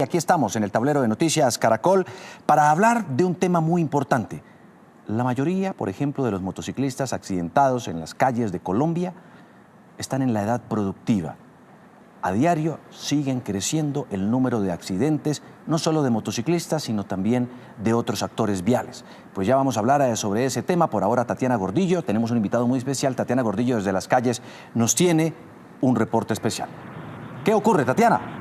Aquí estamos en el tablero de noticias Caracol para hablar de un tema muy importante. La mayoría, por ejemplo, de los motociclistas accidentados en las calles de Colombia están en la edad productiva. A diario siguen creciendo el número de accidentes, no solo de motociclistas, sino también de otros actores viales. Pues ya vamos a hablar sobre ese tema. Por ahora, Tatiana Gordillo, tenemos un invitado muy especial. Tatiana Gordillo, desde las calles, nos tiene un reporte especial. ¿Qué ocurre, Tatiana?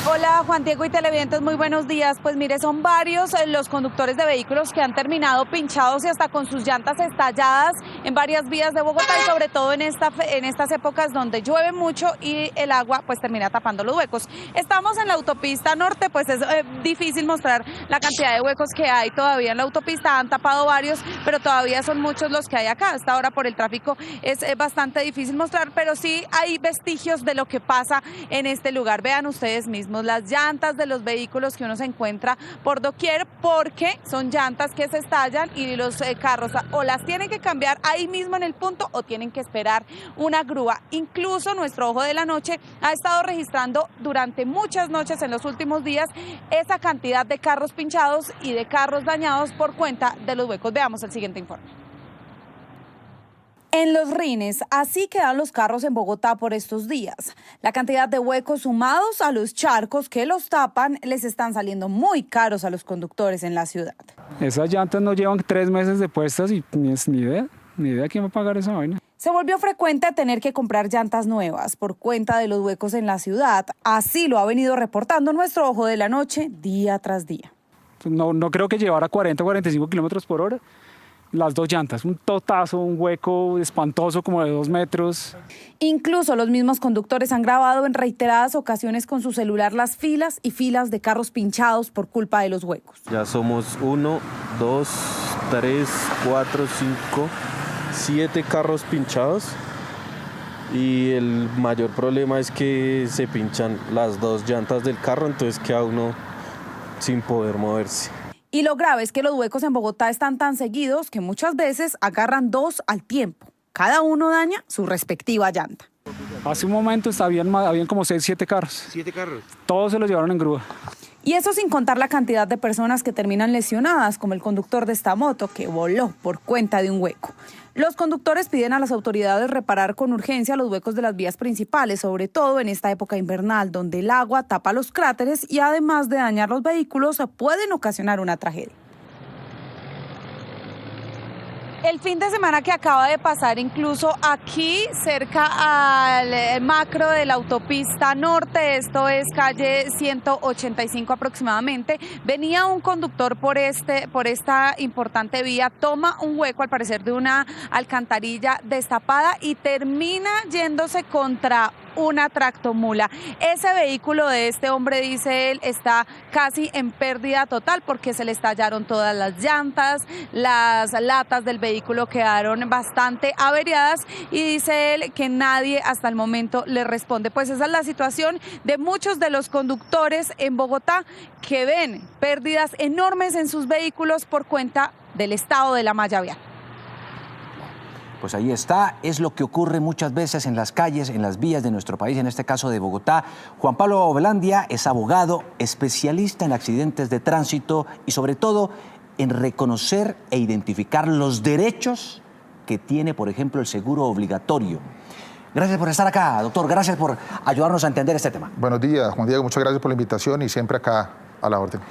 Hola Juan Diego y televidentes, muy buenos días. Pues mire, son varios los conductores de vehículos que han terminado pinchados y hasta con sus llantas estalladas en varias vías de Bogotá y sobre todo en estas épocas donde llueve mucho y el agua pues termina tapando los huecos. Estamos en la autopista norte, pues es difícil mostrar la cantidad de huecos que hay todavía en la autopista, han tapado varios, pero todavía son muchos los que hay acá. Hasta ahora por el tráfico es bastante difícil mostrar, pero sí hay vestigios de lo que pasa en este lugar. Vean ustedes mismos las llantas de los vehículos que uno se encuentra por doquier, porque son llantas que se estallan y los carros o las tienen que cambiar ahí mismo en el punto o tienen que esperar una grúa. Incluso nuestro ojo de la noche ha estado registrando durante muchas noches en los últimos días esa cantidad de carros pinchados y de carros dañados por cuenta de los huecos. Veamos el siguiente informe. En los rines, así quedan los carros en Bogotá por estos días. La cantidad de huecos sumados a los charcos que los tapan les están saliendo muy caros a los conductores en la ciudad. Esas llantas no llevan 3 meses de puestas y ni idea quién va a pagar esa vaina. Se volvió frecuente tener que comprar llantas nuevas por cuenta de los huecos en la ciudad. Así lo ha venido reportando nuestro ojo de la noche día tras día. No creo que llevara 40 o 45 kilómetros por hora. Las dos llantas, un totazo, un hueco espantoso como de 2 metros. Incluso los mismos conductores han grabado en reiteradas ocasiones con su celular las filas y filas de carros pinchados por culpa de los huecos. Ya somos 1, 2, 3, 4, 5, 7 carros pinchados y el mayor problema es que se pinchan las 2 llantas del carro, entonces queda uno sin poder moverse. Y lo grave es que los huecos en Bogotá están tan seguidos que muchas veces agarran 2 al tiempo. Cada uno daña su respectiva llanta. Hace un momento habían como 6, 7 carros. ¿7 carros? Todos se los llevaron en grúa. Y eso sin contar la cantidad de personas que terminan lesionadas, como el conductor de esta moto que voló por cuenta de un hueco. Los conductores piden a las autoridades reparar con urgencia los huecos de las vías principales, sobre todo en esta época invernal, donde el agua tapa los cráteres y además de dañar los vehículos, pueden ocasionar una tragedia. El fin de semana que acaba de pasar, incluso aquí cerca al macro de la autopista norte, esto es calle 185 aproximadamente, venía un conductor por esta importante vía, toma un hueco al parecer de una alcantarilla destapada y termina yéndose contra una tractomula. Ese vehículo de este hombre, dice él, está casi en pérdida total porque se le estallaron todas las llantas, las latas del vehículo quedaron bastante averiadas y dice él que nadie hasta el momento le responde. Pues esa es la situación de muchos de los conductores en Bogotá que ven pérdidas enormes en sus vehículos por cuenta del estado de la malla vial. Pues ahí está, es lo que ocurre muchas veces en las calles, en las vías de nuestro país, en este caso de Bogotá. Juan Pablo Velandia es abogado, especialista en accidentes de tránsito y sobre todo en reconocer e identificar los derechos que tiene, por ejemplo, el seguro obligatorio. Gracias por estar acá, doctor, gracias por ayudarnos a entender este tema. Buenos días, Juan Diego, muchas gracias por la invitación y siempre acá a la orden.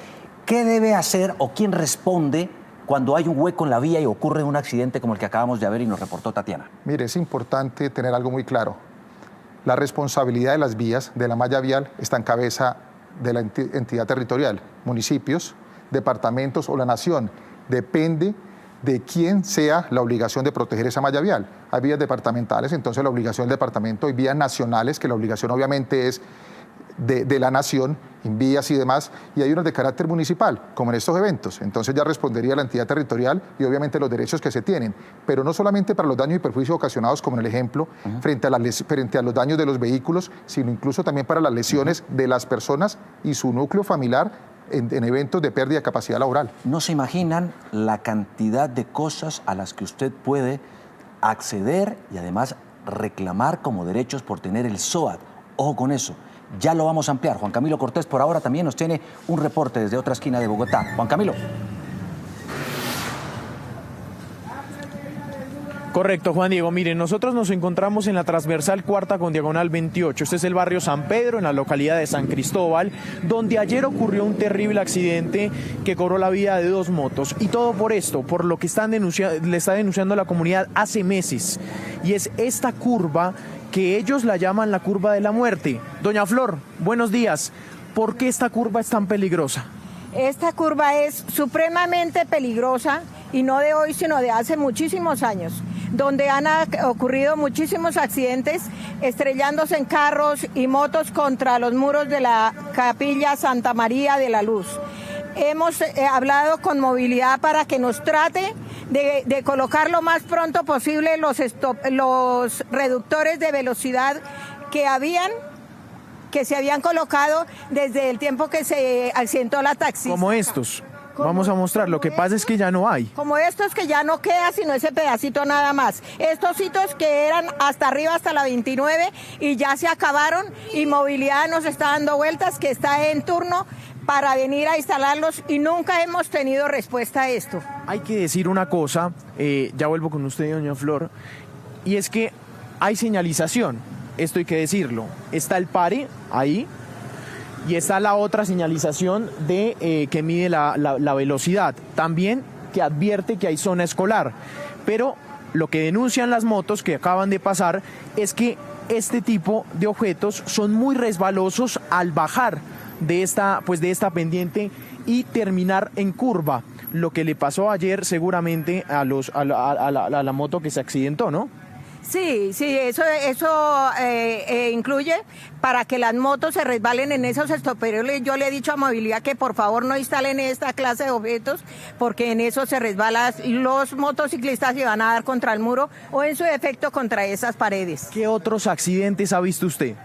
¿Qué debe hacer o quién responde cuando hay un hueco en la vía y ocurre un accidente como el que acabamos de ver y nos reportó Tatiana? Mire, es importante tener algo muy claro. La responsabilidad de las vías, de la malla vial, está en cabeza de la entidad territorial, municipios, departamentos o la nación. Depende de quién sea la obligación de proteger esa malla vial. Hay vías departamentales, entonces la obligación del departamento, hay vías nacionales, que la obligación obviamente es de la nación, en vías y demás, y hay unos de carácter municipal, como en estos eventos. Entonces ya respondería la entidad territorial y obviamente los derechos que se tienen, pero no solamente para los daños y perjuicios ocasionados, como en el ejemplo, frente a los daños de los vehículos, sino incluso también para las lesiones de las personas y su núcleo familiar en eventos de pérdida de capacidad laboral. No se imaginan la cantidad de cosas a las que usted puede acceder y además reclamar como derechos por tener el SOAT. Ojo con eso. Ya lo vamos a ampliar. Juan Camilo Cortés por ahora también nos tiene un reporte desde otra esquina de Bogotá. Juan Camilo. Correcto, Juan Diego. Miren, nosotros nos encontramos en la transversal cuarta con diagonal 28. Este es el barrio San Pedro, en la localidad de San Cristóbal, donde ayer ocurrió un terrible accidente que cobró la vida de 2 motos. Y todo por esto, por lo que le está denunciando la comunidad hace meses. Y es esta curva que ellos la llaman la curva de la muerte. Doña Flor, buenos días. ¿Por qué esta curva es tan peligrosa? Esta curva es supremamente peligrosa y no de hoy, sino de hace muchísimos años, donde han ocurrido muchísimos accidentes estrellándose en carros y motos contra los muros de la Capilla Santa María de la Luz. Hemos hablado con movilidad para que nos trate de colocar lo más pronto posible los reductores de velocidad que se habían colocado desde el tiempo que se accidentó la taxista. Como estos. Vamos a mostrar, lo que pasa es que ya no hay. Como estos que ya no queda sino ese pedacito nada más. Estos hitos que eran hasta arriba, hasta la 29 y ya se acabaron y movilidad nos está dando vueltas, que está en turno para venir a instalarlos y nunca hemos tenido respuesta a esto. Hay que decir una cosa, ya vuelvo con usted, doña Flor, y es que hay señalización, esto hay que decirlo. Está el pare ahí, y está la otra señalización que mide la velocidad, también que advierte que hay zona escolar. Pero lo que denuncian las motos que acaban de pasar es que este tipo de objetos son muy resbalosos al bajar de esta pendiente y terminar en curva, lo que le pasó ayer seguramente a la moto que se accidentó, ¿no? Sí, eso incluye para que las motos se resbalen en esos estoperoles. Yo le he dicho a movilidad que por favor no instalen esta clase de objetos porque en eso se resbalan los motociclistas y van a dar contra el muro o en su defecto contra esas paredes. ¿Qué otros accidentes ha visto usted?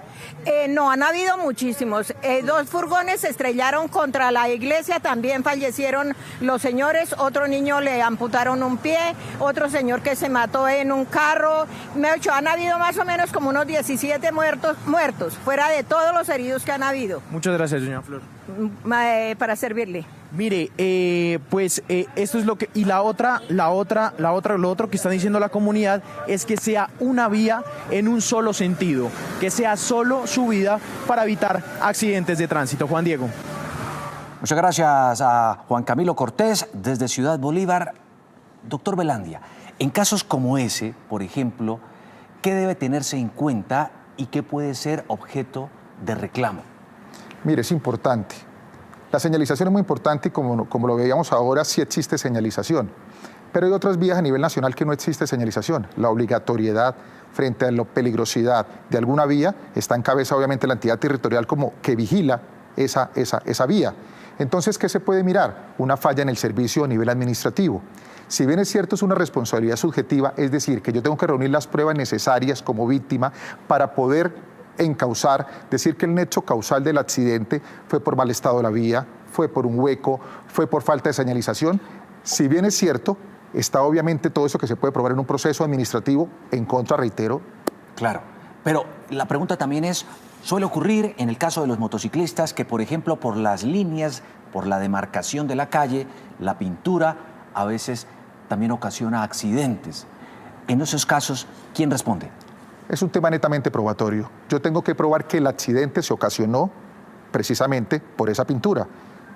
No, han habido muchísimos. 2 furgones se estrellaron contra la iglesia, también fallecieron los señores, otro niño le amputaron un pie, otro señor que se mató en un carro. Han habido más o menos como unos 17 muertos, fuera de todos los heridos que han habido. Muchas gracias, doña Flor. Para servirle. Mire, esto es lo que... Y lo otro que está diciendo la comunidad es que sea una vía en un solo sentido, que sea solo subida para evitar accidentes de tránsito. Juan Diego. Muchas gracias a Juan Camilo Cortés desde Ciudad Bolívar. Doctor Velandia, en casos como ese, por ejemplo, ¿qué debe tenerse en cuenta y qué puede ser objeto de reclamo? Mire, es importante. La señalización es muy importante y como lo veíamos ahora, sí existe señalización. Pero hay otras vías a nivel nacional que no existe señalización. La obligatoriedad frente a la peligrosidad de alguna vía está en cabeza, obviamente, la entidad territorial como que vigila esa vía. Entonces, ¿qué se puede mirar? Una falla en el servicio a nivel administrativo. Si bien es cierto, es una responsabilidad subjetiva, es decir, que yo tengo que reunir las pruebas necesarias como víctima para poder encausar, decir que el nexo causal del accidente fue por mal estado de la vía, fue por un hueco, fue por falta de señalización. Si bien es cierto, está obviamente todo eso que se puede probar en un proceso administrativo en contra, reitero. Claro, pero la pregunta también es, suele ocurrir en el caso de los motociclistas que, por ejemplo, por las líneas, por la demarcación de la calle, la pintura a veces también ocasiona accidentes. En esos casos, ¿quién responde? Es un tema netamente probatorio. Yo tengo que probar que el accidente se ocasionó precisamente por esa pintura.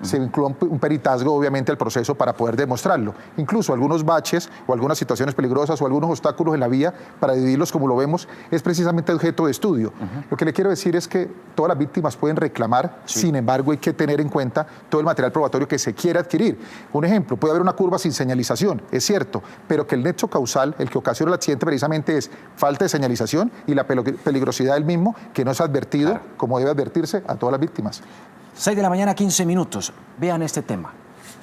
Se incluye un peritazgo, obviamente, al proceso para poder demostrarlo. Incluso algunos baches o algunas situaciones peligrosas o algunos obstáculos en la vía, para dividirlos como lo vemos, es precisamente objeto de estudio. Lo que le quiero decir es que todas las víctimas pueden reclamar, sin embargo, hay que tener en cuenta todo el material probatorio que se quiere adquirir. Un ejemplo, puede haber una curva sin señalización, es cierto, pero que el nexo causal, el que ocasiona el accidente, precisamente es falta de señalización y la peligrosidad del mismo, que no es advertido como debe advertirse a todas las víctimas. 6 de la mañana, 15 minutos. Vean este tema.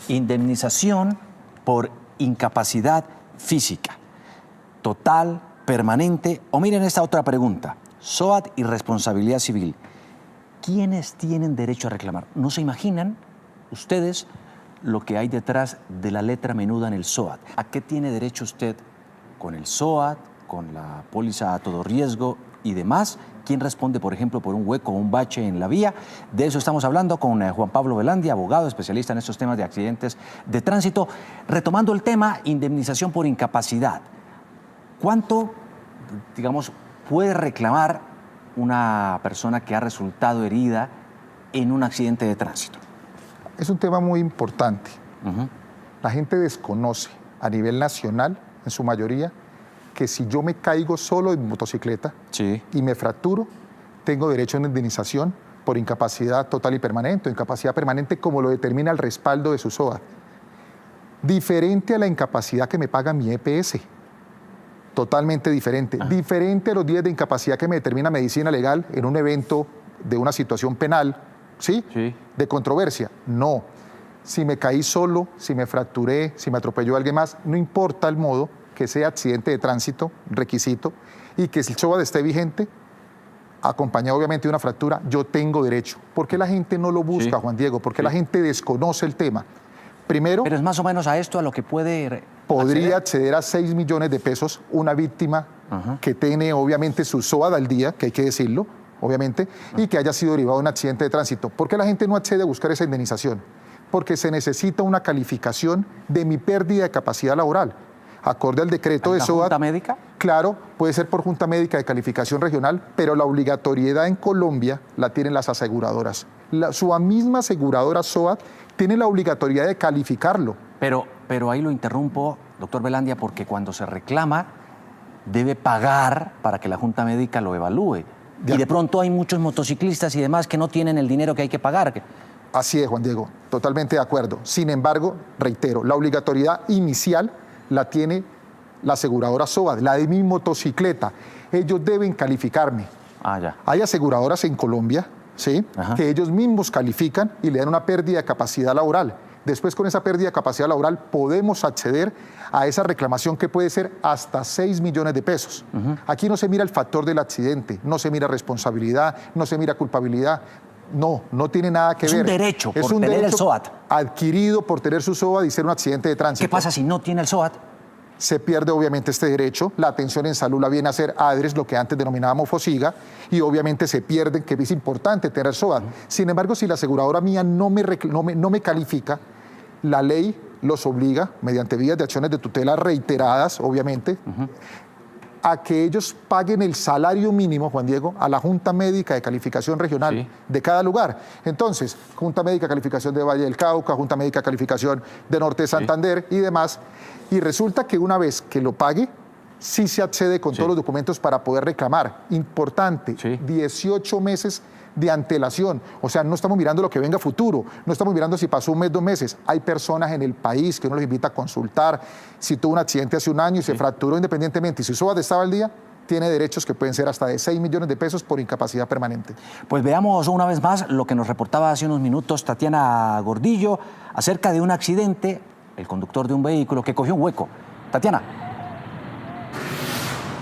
Indemnización por incapacidad física. Total, permanente. O miren esta otra pregunta. SOAT y responsabilidad civil. ¿Quiénes tienen derecho a reclamar? ¿No se imaginan ustedes lo que hay detrás de la letra menuda en el SOAT? ¿A qué tiene derecho usted con el SOAT, con la póliza a todo riesgo y demás? ¿Quién responde, por ejemplo, por un hueco o un bache en la vía? De eso estamos hablando con Juan Pablo Velandia, abogado especialista en estos temas de accidentes de tránsito. Retomando el tema, indemnización por incapacidad. ¿Cuánto, digamos, puede reclamar una persona que ha resultado herida en un accidente de tránsito? Es un tema muy importante. La gente desconoce a nivel nacional, en su mayoría, que si yo me caigo solo en motocicleta y me fracturo, tengo derecho a una indemnización por incapacidad total y permanente, o incapacidad permanente como lo determina el respaldo de su SOAT. Diferente a la incapacidad que me paga mi EPS. Totalmente diferente. Diferente a los días de incapacidad que me determina medicina legal en un evento de una situación penal, ¿sí? De controversia. No. Si me caí solo, si me fracturé, si me atropelló alguien más, no importa el modo, que sea accidente de tránsito, requisito, y que si el SOAT esté vigente, acompañado obviamente de una fractura, yo tengo derecho. ¿Por qué la gente no lo busca, Juan Diego? Porque la gente desconoce el tema. Primero, pero es más o menos a esto a lo que podría acceder a 6 millones de pesos una víctima que tiene obviamente su SOAT al día, que hay que decirlo, obviamente, y que haya sido derivado de un accidente de tránsito. ¿Por qué la gente no accede a buscar esa indemnización? Porque se necesita una calificación de mi pérdida de capacidad laboral. Acorde al decreto de SOAT. ¿Junta médica? Claro, puede ser por junta médica de calificación regional, pero la obligatoriedad en Colombia la tienen las aseguradoras. Su misma aseguradora SOAT tiene la obligatoriedad de calificarlo. Pero ahí lo interrumpo, doctor Velandia, porque cuando se reclama debe pagar para que la junta médica lo evalúe. Y de pronto hay muchos motociclistas y demás que no tienen el dinero que hay que pagar. Así es, Juan Diego, totalmente de acuerdo. Sin embargo, reitero, la obligatoriedad inicial la tiene la aseguradora SOAT, la de mi motocicleta. Ellos deben calificarme. Hay aseguradoras en Colombia, ¿sí? Que ellos mismos califican y le dan una pérdida de capacidad laboral. Después, con esa pérdida de capacidad laboral, podemos acceder a esa reclamación que puede ser hasta 6 millones de pesos. Aquí no se mira el factor del accidente, no se mira responsabilidad, no se mira culpabilidad. No, no tiene nada que ver. Es un derecho por tener el SOAT. Adquirido por tener su SOAT y ser un accidente de tránsito. ¿Qué pasa si no tiene el SOAT? Se pierde obviamente este derecho. La atención en salud la viene a hacer ADRES, lo que antes denominábamos FOSIGA, y obviamente se pierden, que es importante tener SOAT. Sin embargo, si la aseguradora mía no me califica, la ley los obliga, mediante vías de acciones de tutela reiteradas, obviamente, a que ellos paguen el salario mínimo, Juan Diego, a la Junta Médica de Calificación Regional de cada lugar. Entonces, Junta Médica de Calificación de Valle del Cauca, Junta Médica de Calificación de Norte de Santander y demás. Y resulta que una vez que lo pague, sí se accede con todos los documentos para poder reclamar. Importante, 18 meses de antelación. O sea, no estamos mirando lo que venga futuro, no estamos mirando si pasó un mes, 2 meses. Hay personas en el país que uno les invita a consultar. Si tuvo un accidente hace un año y se fracturó independientemente, y si su SOAT estaba al día, tiene derechos que pueden ser hasta de 6 millones de pesos por incapacidad permanente. Pues veamos una vez más lo que nos reportaba hace unos minutos Tatiana Gordillo acerca de un accidente, el conductor de un vehículo que cogió un hueco. Tatiana.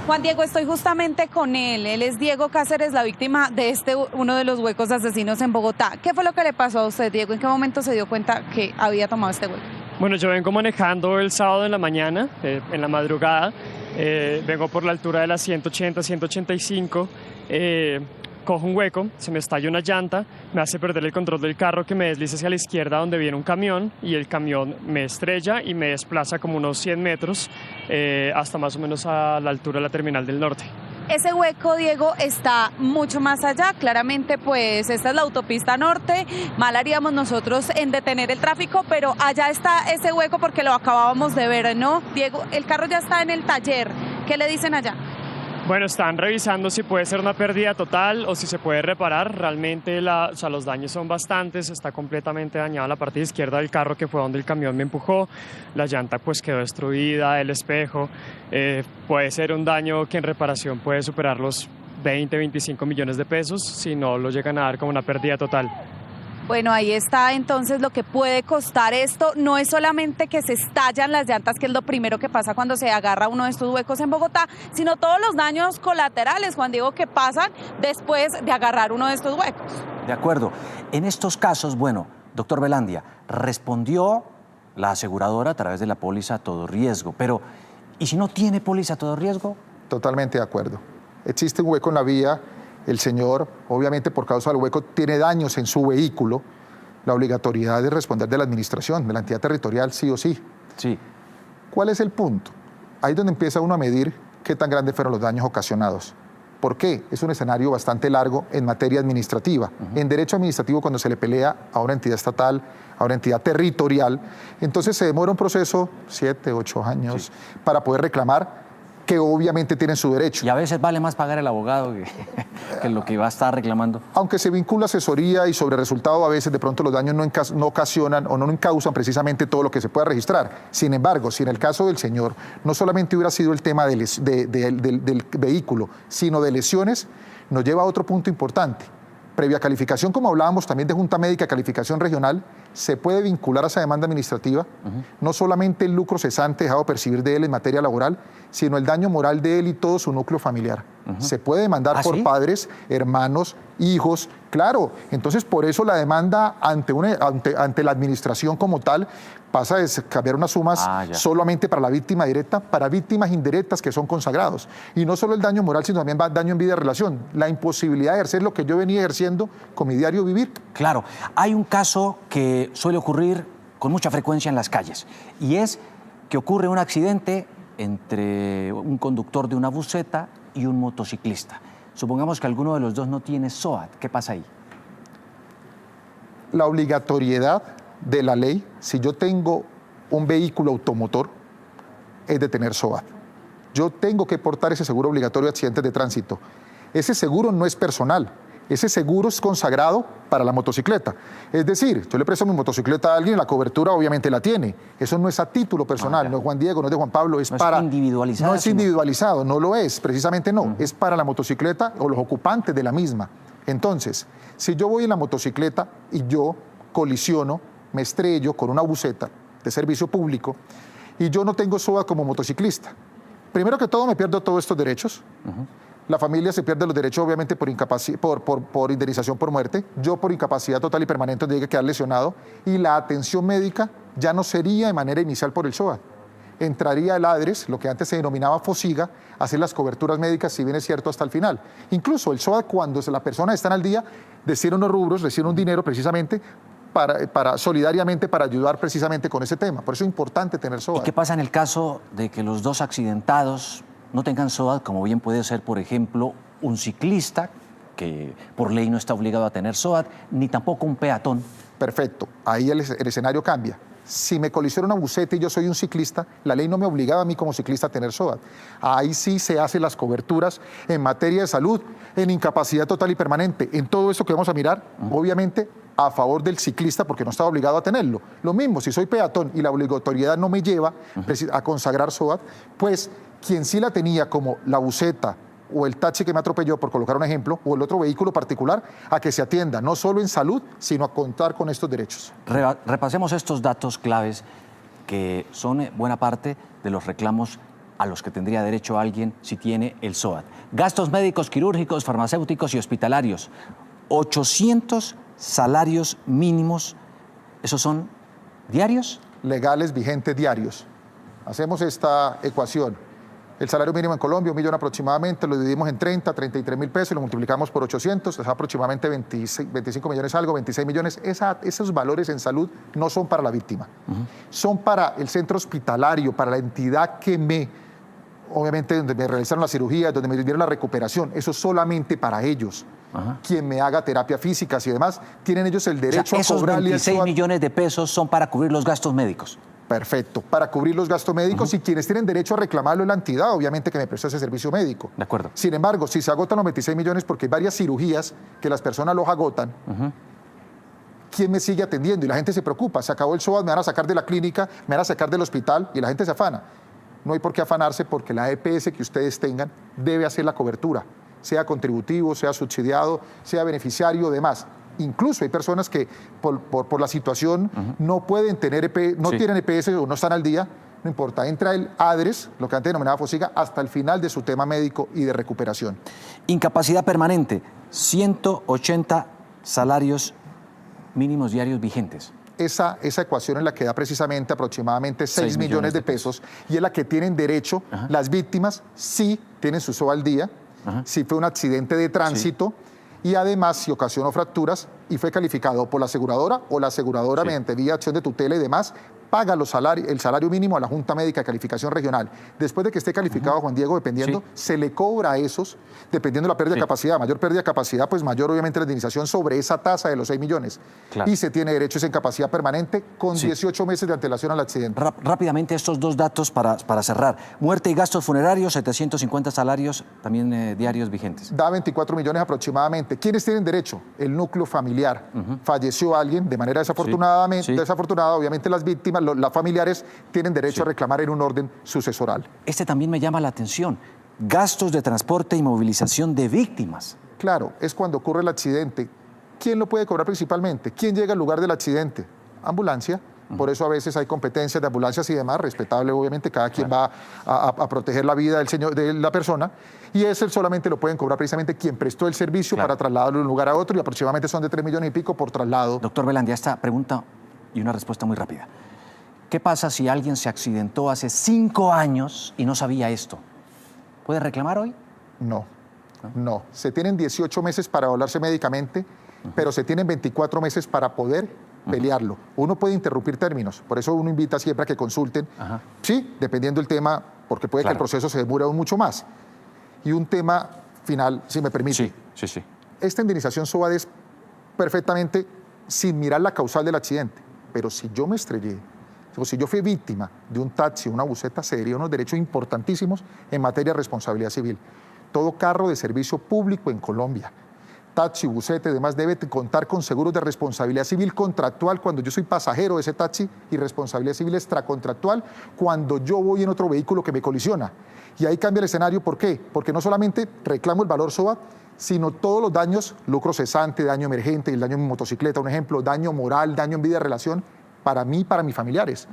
Juan Diego, estoy justamente con él. Él es Diego Cáceres, la víctima de uno de los huecos asesinos en Bogotá. ¿Qué fue lo que le pasó a usted, Diego? ¿En qué momento se dio cuenta que había tomado este hueco? Bueno, yo vengo manejando el sábado en la mañana, en la madrugada. Vengo por la altura de las 180, 185. Cojo un hueco, se me estalla una llanta, me hace perder el control del carro, que me desliza hacia la izquierda donde viene un camión, y el camión me estrella y me desplaza como unos 100 metros hasta más o menos a la altura de la terminal del norte. Ese hueco, Diego, está mucho más allá. Claramente, pues esta es la autopista norte. Mal haríamos nosotros en detener el tráfico, pero allá está ese hueco porque lo acabábamos de ver, ¿no? Diego, el carro ya está en el taller. ¿Qué le dicen allá? Bueno, están revisando si puede ser una pérdida total o si se puede reparar. Realmente los daños son bastantes. Está completamente dañada la parte izquierda del carro, que fue donde el camión me empujó. La llanta pues quedó destruida, el espejo. Puede ser un daño que en reparación puede superar los 20, 25 millones de pesos si no lo llegan a dar como una pérdida total. Bueno, ahí está entonces lo que puede costar esto. No es solamente que se estallan las llantas, que es lo primero que pasa cuando se agarra uno de estos huecos en Bogotá, sino todos los daños colaterales, Juan Diego, que pasan después de agarrar uno de estos huecos. De acuerdo. En estos casos, bueno, doctor Velandia, respondió la aseguradora a través de la póliza todo riesgo, pero ¿y si no tiene póliza todo riesgo? Totalmente de acuerdo. Existe un hueco en la vía el señor, obviamente por causa del hueco, tiene daños en su vehículo, la obligatoriedad de responder de la administración, de la entidad territorial, sí o sí. Sí. ¿Cuál es el punto? Ahí es donde empieza uno a medir qué tan grandes fueron los daños ocasionados. ¿Por qué? Es un escenario bastante largo en materia administrativa. En derecho administrativo, cuando se le pelea a una entidad estatal, a una entidad territorial, entonces se demora un proceso, 7, 8 años, para poder reclamar, que obviamente tienen su derecho. Y a veces vale más pagar el abogado que lo que va a estar reclamando. Aunque se vincula asesoría y sobre resultado, a veces de pronto los daños no ocasionan o no encausan precisamente todo lo que se pueda registrar. Sin embargo, si en el caso del señor no solamente hubiera sido el tema del vehículo, sino de lesiones, nos lleva a otro punto importante. Previa calificación, como hablábamos también de Junta Médica, calificación regional, se puede vincular a esa demanda administrativa no solamente el lucro cesante dejado de percibir de él en materia laboral, sino el daño moral de él y todo su núcleo familiar. Se puede demandar por padres, hermanos, hijos, claro. Entonces, por eso la demanda ante la administración como tal pasa a cambiar unas sumas solamente para la víctima directa, para víctimas indirectas que son consagrados. Y no solo el daño moral, sino también daño en vida y relación. La imposibilidad de ejercer lo que yo venía ejerciendo con mi diario vivir. Claro, hay un caso que suele ocurrir con mucha frecuencia en las calles, y es que ocurre un accidente entre un conductor de una buseta y un motociclista. Supongamos que alguno de los dos no tiene SOAT. ¿Qué pasa ahí? La obligatoriedad de la ley, si yo tengo un vehículo automotor, es de tener SOAT. Yo tengo que portar ese seguro obligatorio de accidentes de tránsito. Ese seguro no es personal. Ese seguro es consagrado para la motocicleta. Es decir, yo le presto mi motocicleta a alguien y la cobertura obviamente la tiene. Eso no es a título personal, no es Juan Diego, no es de Juan Pablo, es para... No es individualizado. No es individualizado, no lo es, precisamente no. Es para la motocicleta o los ocupantes de la misma. Entonces, si yo voy en la motocicleta y yo colisiono, me estrello con una buseta de servicio público y yo no tengo SOAT como motociclista, primero que todo me pierdo todos estos derechos. La familia se pierde los derechos, obviamente, por indemnización por muerte. Yo, por incapacidad total y permanente, tengo que quedar lesionado. Y la atención médica ya no sería de manera inicial por el SOAT. Entraría el ADRES, lo que antes se denominaba FOSIGA, a hacer las coberturas médicas, si bien es cierto, hasta el final. Incluso el SOAT, cuando la persona está al día, recibe unos rubros, recibe un dinero precisamente solidariamente para ayudar precisamente con ese tema. Por eso es importante tener SOAT. ¿Y qué pasa en el caso de que los dos accidentados no tengan SOAT, como bien puede ser, por ejemplo, un ciclista, que por ley no está obligado a tener SOAT, ni tampoco un peatón? Perfecto, ahí el escenario cambia. Si me colisiona una buseta y yo soy un ciclista, la ley no me obligaba a mí como ciclista a tener SOAT. Ahí sí se hacen las coberturas en materia de salud, en incapacidad total y permanente, en todo eso que vamos a mirar, obviamente a favor del ciclista porque no estaba obligado a tenerlo. Lo mismo, si soy peatón y la obligatoriedad no me lleva a consagrar SOAT, pues quien sí la tenía, como la buseta o el taxi que me atropelló, por colocar un ejemplo, o el otro vehículo particular, a que se atienda no solo en salud, sino a contar con estos derechos. Repasemos estos datos claves que son buena parte de los reclamos a los que tendría derecho alguien si tiene el SOAT. Gastos médicos, quirúrgicos, farmacéuticos y hospitalarios. 800 salarios mínimos. ¿Esos son diarios? Legales, vigentes, diarios. Hacemos esta ecuación. El salario mínimo en Colombia, 1 millón aproximadamente, lo dividimos en 33 mil pesos y lo multiplicamos por 800, es aproximadamente 25 millones algo, 26 millones. Esos valores en salud no son para la víctima, son para el centro hospitalario, para la entidad que obviamente donde me realizaron la cirugía, donde me dieron la recuperación, eso es solamente para ellos. Quien me haga terapia física y demás, tienen ellos el derecho a cobrarle. Esos 26 millones de pesos son para cubrir los gastos médicos. Perfecto, para cubrir los gastos médicos y quienes tienen derecho a reclamarlo en la entidad, obviamente que me preste ese servicio médico. De acuerdo. Sin embargo, si se agotan los 26 millones porque hay varias cirugías que las personas los agotan, ¿quién me sigue atendiendo? Y la gente se preocupa, se acabó el SOAT, me van a sacar de la clínica, me van a sacar del hospital y la gente se afana. No hay por qué afanarse porque la EPS que ustedes tengan debe hacer la cobertura, sea contributivo, sea subsidiado, sea beneficiario o demás. Incluso hay personas que por la situación no pueden tener tienen EPS o no están al día, no importa, entra el ADRES, lo que antes denominaba FOSIGA, hasta el final de su tema médico y de recuperación. Incapacidad permanente, 180 salarios mínimos diarios vigentes. Esa ecuación es la que da precisamente aproximadamente 6 millones de pesos y es la que tienen derecho las víctimas si tienen su SOA al día si fue un accidente de tránsito y además si ocasionó fracturas y fue calificado por la aseguradora o la aseguradora mediante vía acción de tutela y demás, paga el salario mínimo a la Junta Médica de Calificación Regional. Después de que esté calificado, Juan Diego, dependiendo, se le cobra a esos, dependiendo de la pérdida de capacidad. Mayor pérdida de capacidad, pues mayor obviamente la indemnización sobre esa tasa de los 6 millones. Y se tiene derecho a esa incapacidad permanente con 18 meses de antelación al accidente. Rápidamente estos dos datos para cerrar. Muerte y gastos funerarios, 750 salarios también diarios vigentes. Da 24 millones aproximadamente. ¿Quiénes tienen derecho? El núcleo familiar. Falleció alguien de manera desafortunada, obviamente las víctimas, las familiares tienen derecho a reclamar en un orden sucesoral. Este también me llama la atención. Gastos de transporte y movilización de víctimas. Claro, es cuando ocurre el accidente. ¿Quién lo puede cobrar principalmente? ¿Quién llega al lugar del accidente? Ambulancia. Por eso a veces hay competencias de ambulancias y demás, respetable obviamente, cada quien va a proteger la vida de la persona, y ese solamente lo pueden cobrar precisamente quien prestó el servicio para trasladarlo de un lugar a otro, y aproximadamente son de 3 millones y pico por traslado. Doctor Velandia, esta pregunta y una respuesta muy rápida. ¿Qué pasa si alguien se accidentó hace 5 años y no sabía esto? ¿Puede reclamar hoy? No. Se tienen 18 meses para evaluarse médicamente, pero se tienen 24 meses para poder pelearlo. Uno puede interrumpir términos, por eso uno invita siempre a que consulten. Sí, dependiendo del tema, porque puede que el proceso se demore aún mucho más. Y un tema final, si me permite. Sí. Esta indemnización SOAT es perfectamente sin mirar la causal del accidente, pero si yo me estrellé, o si yo fui víctima de un taxi, una buseta, se derivan unos derechos importantísimos en materia de responsabilidad civil. Todo carro de servicio público en Colombia, taxi, busete, además debe contar con seguros de responsabilidad civil contractual cuando yo soy pasajero de ese taxi y responsabilidad civil extracontractual cuando yo voy en otro vehículo que me colisiona. Y ahí cambia el escenario. ¿Por qué? Porque no solamente reclamo el valor SOAT, sino todos los daños, lucro cesante, daño emergente, el daño en motocicleta, un ejemplo, daño moral, daño en vida de relación, para mí y para mis familiares,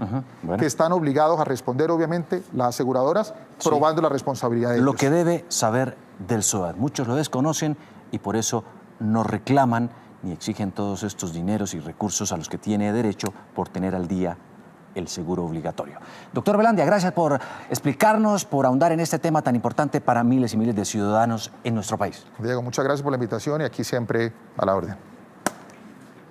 que están obligados a responder, obviamente, las aseguradoras, probando la responsabilidad de ellos. Lo que debe saber del SOAT. Muchos lo desconocen y por eso no reclaman ni exigen todos estos dineros y recursos a los que tiene derecho por tener al día el seguro obligatorio. Doctor Velandia, gracias por explicarnos, por ahondar en este tema tan importante para miles y miles de ciudadanos en nuestro país. Diego, muchas gracias por la invitación y aquí siempre a la orden.